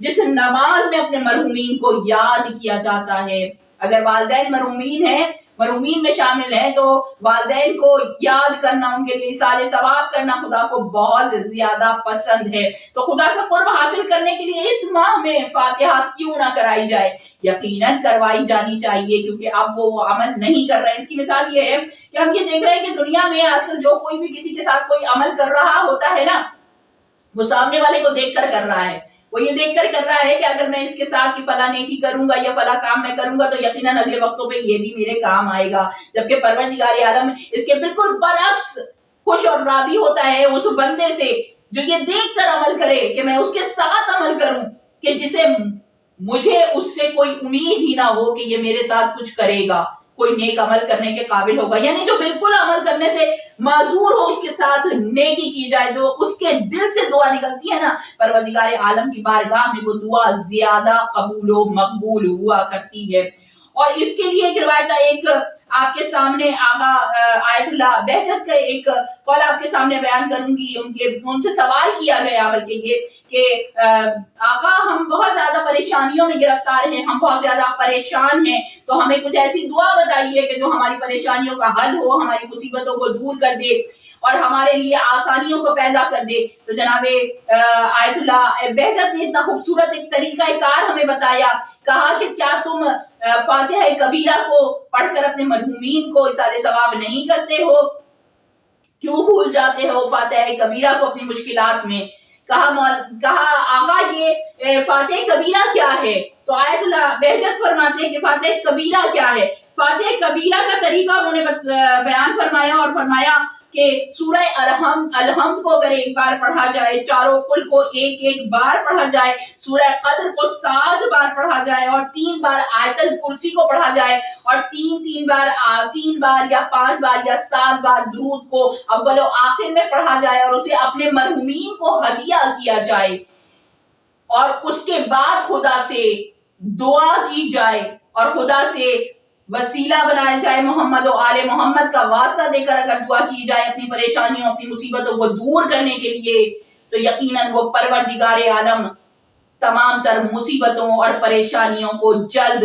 جس نماز میں اپنے مرحومین کو یاد کیا جاتا ہے۔ اگر والدین مرحومین میں شامل ہیں تو والدین کو یاد کرنا، ان کے لیے ایصال ثواب کرنا خدا کو بہت زیادہ پسند ہے۔ تو خدا کا قرب حاصل کرنے کے لیے اس ماہ میں فاتحہ کیوں نہ کرائی جائے؟ یقیناً کروائی جانی چاہیے، کیونکہ اب وہ عمل نہیں کر رہے ہیں۔ اس کی مثال یہ ہے کہ ہم یہ دیکھ رہے ہیں کہ دنیا میں آج کل جو کوئی بھی کسی کے ساتھ کوئی عمل کر رہا ہوتا ہے نا، وہ سامنے والے کو دیکھ کر رہا ہے۔ وہ یہ دیکھ کر رہا ہے کہ اگر میں اس کے ساتھ فلاں نیکی کروں گا یا فلاں کام میں کروں گا تو یقیناً اگلے وقتوں پہ یہ بھی میرے کام آئے گا، جبکہ پروردگار عالم اس کے بالکل برعکس خوش اور راضی ہوتا ہے اس بندے سے جو یہ دیکھ کر عمل کرے کہ میں اس کے ساتھ عمل کروں کہ جسے مجھے اس سے کوئی امید ہی نہ ہو کہ یہ میرے ساتھ کچھ کرے گا، کوئی نیک عمل کرنے کے قابل ہوگا، یعنی جو بالکل عمل کرنے سے معذور ہو اس کے ساتھ نیکی کی جائے، جو اس کے دل سے دعا نکلتی ہے نا، پروردگار عالم کی بارگاہ میں وہ دعا زیادہ قبول و مقبول ہوا کرتی ہے۔ اور اس کے لیے ایک روایت ایک آپ کے سامنے آقا آیت اللہ بہجت کا ایک قول آپ کے سامنے بیان کروں گی۔ ان سے سوال کیا گیا بلکہ یہ کہ آقا ہم بہت زیادہ پریشانیوں میں گرفتار ہیں، ہم بہت زیادہ پریشان ہیں، تو ہمیں کچھ ایسی دعا بتائیے کہ جو ہماری پریشانیوں کا حل ہو، ہماری مصیبتوں کو دور کر دے اور ہمارے لیے آسانیوں کو پیدا کر دے۔ تو جناب آیت اللہ بہجت نے اتنا خوبصورت ایک طریقہ کار ہمیں بتایا، کہا کہ کیا تم فاتحہ کبیرہ کو پڑھ کر اپنے مرحومین کو ایصال ثواب نہیں کرتے ہو؟ کیوں بھول جاتے ہو فاتحہ کبیرہ کو اپنی مشکلات میں؟ کہا آقا یہ فاتحہ کبیرہ کیا ہے؟ تو آیت اللہ بہجت فرماتے ہیں کہ فاتحہ کبیرہ کیا ہے؟ فاتحہ کبیرہ کا طریقہ انہوں نے بیان فرمایا اور فرمایا کہ سورہ الحمد کو اگر ایک بار پڑھا جائے، چاروں کل کو ایک بار پڑھا جائے، سورہ قدر کو 7 بار پڑھا جائے اور 3 بار آیت الکرسی کو پڑھا جائے اور 3 بار یا 5 بار یا 7 بار درود کو اول و آخر میں پڑھا جائے اور اسے اپنے مرحومین کو ہدیہ کیا جائے اور اس کے بعد خدا سے دعا کی جائے اور خدا سے وسیلہ بنایا جائے، محمد و آل محمد کا واسطہ دے کر اگر دعا کی جائے اپنی پریشانیوں اپنی مصیبتوں کو دور کرنے کے لیے، تو یقیناً وہ پروردگار عالم تمام تر مصیبتوں اور پریشانیوں کو جلد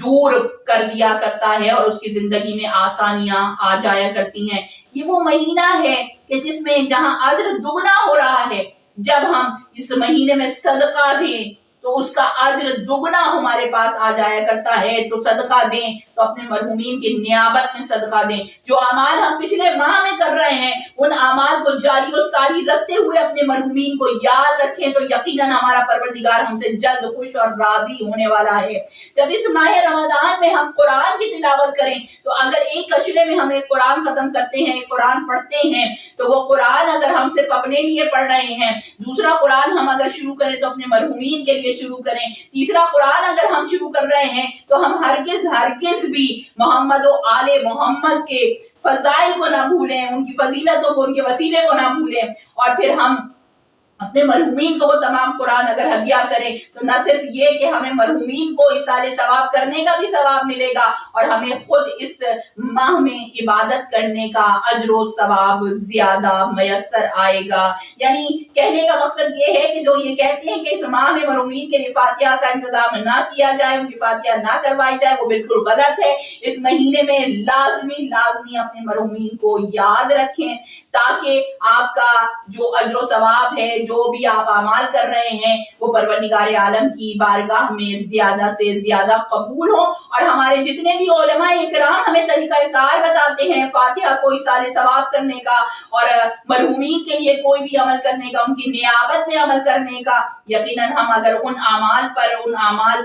دور کر دیا کرتا ہے اور اس کی زندگی میں آسانیاں آ جایا کرتی ہیں۔ یہ وہ مہینہ ہے کہ جس میں جہاں اجر دگنا ہو رہا ہے، جب ہم اس مہینے میں صدقہ دیں تو اس کا اجر دگنا ہمارے پاس آ جایا کرتا ہے۔ تو صدقہ دیں تو اپنے مرحومین کی نیابت میں صدقہ دیں۔ جو اعمال ہم پچھلے ماہ میں کر رہے ہیں ان اعمال کو جاری و ساری رکھتے ہوئے اپنے مرحومین کو یاد رکھیں تو یقیناً ہمارا پروردگار ہم سے جلد خوش اور راضی ہونے والا ہے۔ جب اس ماہ رمضان میں ہم قرآن کی تلاوت کریں تو اگر ایک اشرے میں ہم ایک قرآن ختم کرتے ہیں، ایک قرآن پڑھتے ہیں، تو وہ قرآن اگر ہم صرف اپنے لیے پڑھ رہے ہیں، دوسرا قرآن ہم اگر شروع کریں تو اپنے مرحومین کے لیے شروع کریں، تیسرا قرآن اگر ہم شروع کر رہے ہیں تو ہم ہرگز بھی محمد و آل محمد کے فضائل کو نہ بھولیں، ان کی فضیلتوں کو، ان کے وسیلے کو نہ بھولیں، اور پھر ہم اپنے مرحومین کو وہ تمام قرآن اگر ہدیہ کریں تو نہ صرف یہ کہ ہمیں مرحومین کو ایصال ثواب کرنے کا بھی ثواب ملے گا اور ہمیں خود اس ماہ میں عبادت کرنے کا اجر و ثواب زیادہ میسر آئے گا۔ یعنی کہنے کا مقصد یہ ہے کہ جو یہ کہتے ہیں کہ اس ماہ میں مرحومین کے لیے فاتحہ کا انتظام نہ کیا جائے، ان کی فاتحہ نہ کروائی جائے، وہ بالکل غلط ہے۔ اس مہینے میں لازمی اپنے مرحومین کو یاد رکھیں تاکہ آپ کا جو اجر و ثواب ہے، جو بھی آپ اعمال کر رہے ہیں، وہ پروردگار عالم کی بارگاہ میں زیادہ سے زیادہ قبول ہو۔ اور ہمارے جتنے بھی علماء اکرام ہمیں طریقہ کار بتاتے ہیں فاتحہ کو ایصال ثواب کرنے کا اور مرحومین کے لیے کوئی بھی عمل کرنے کا، ان کی نیابت میں عمل کرنے کا، یقیناً ہم اگر ان اعمال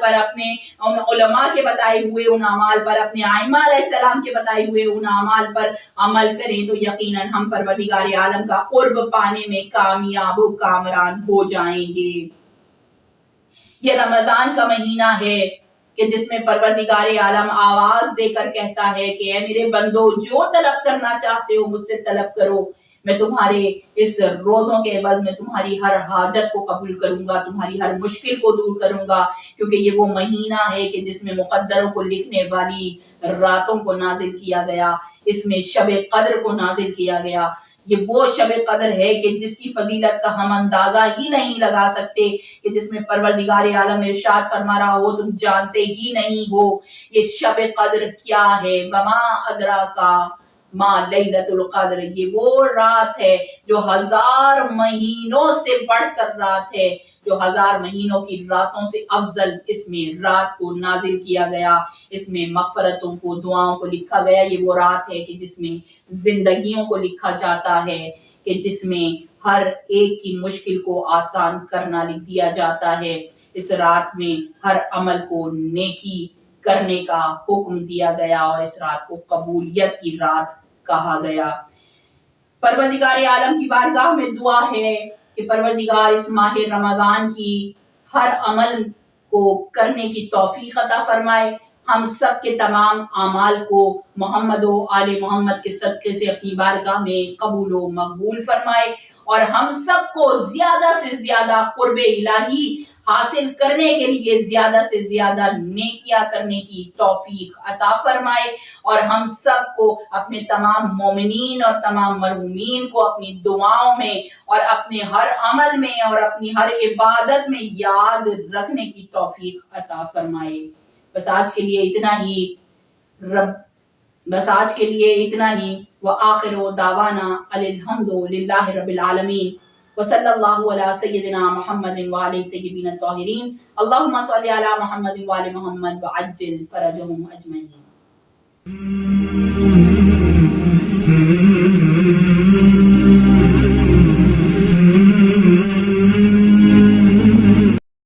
پر اپنے ان علماء کے بتائے ہوئے ان اعمال پر، اپنے ائمہ علیہ السلام کے بتائے ہوئے ان اعمال پر عمل کریں تو یقیناً ہم پروردگار عالم کا قرب پانے میں کامیاب و کامران ہو جائیں گے۔ یہ رمضان کا مہینہ ہے کہ جس میں پروردگار عالم آواز دے کر کہتا ہے کہ اے میرے بندو، جو طلب کرنا چاہتے ہو مجھ سے طلب کرو، میں تمہارے اس روزوں کے عوض میں تمہاری ہر حاجت کو قبول کروں گا، تمہاری ہر مشکل کو دور کروں گا، کیونکہ یہ وہ مہینہ ہے کہ جس میں مقدروں کو لکھنے والی راتوں کو نازل کیا گیا، اس میں شب قدر کو نازل کیا گیا۔ یہ وہ شب قدر ہے کہ جس کی فضیلت کا ہم اندازہ ہی نہیں لگا سکتے، کہ جس میں پروردگار عالم ارشاد فرما رہا ہو تم جانتے ہی نہیں ہو یہ شب قدر کیا ہے۔ وما ادراکا ما لیلۃ القدر، یہ وہ رات ہے جو 1000 مہینوں سے بڑھ کر رات ہے، جو 1000 مہینوں کی راتوں سے افضل اس میں رات کو نازل کیا گیا، اس میں مغفرتوں کو، دعاؤں کو لکھا گیا۔ یہ وہ رات ہے کہ جس میں زندگیوں کو لکھا جاتا ہے، کہ جس میں ہر ایک کی مشکل کو آسان کرنا لکھ دیا جاتا ہے۔ اس رات میں ہر عمل کو نیکی کرنے کا حکم دیا گیا اور اس رات کو قبولیت کی رات کہا گیا۔ پروردگار عالم کی بارگاہ میں دعا ہے کہ پروردگار اس ماہ رمضان کی ہر عمل کو کرنے کی توفیق عطا فرمائے، ہم سب کے تمام اعمال کو محمد و آل محمد کے صدقے سے اپنی بارگاہ میں قبول و مقبول فرمائے، اور ہم سب کو زیادہ سے زیادہ قرب الہی حاصل کرنے کے لیے زیادہ سے زیادہ نیکیاں کرنے کی توفیق عطا فرمائے، اور ہم سب کو اپنے تمام مومنین اور تمام مرحومین کو اپنی دعاؤں میں اور اپنے ہر عمل میں اور اپنی ہر عبادت میں یاد رکھنے کی توفیق عطا فرمائے۔ بس آج کے لیے اتنا ہی وآخر دعوانا الحمد للہ رب العالمین، وصلی اللہ علی سیدنا محمد وآلہ الطیبین الطاہرین، اللہم صلی علی محمد وآل محمد وعجل فرجہم اجمعین۔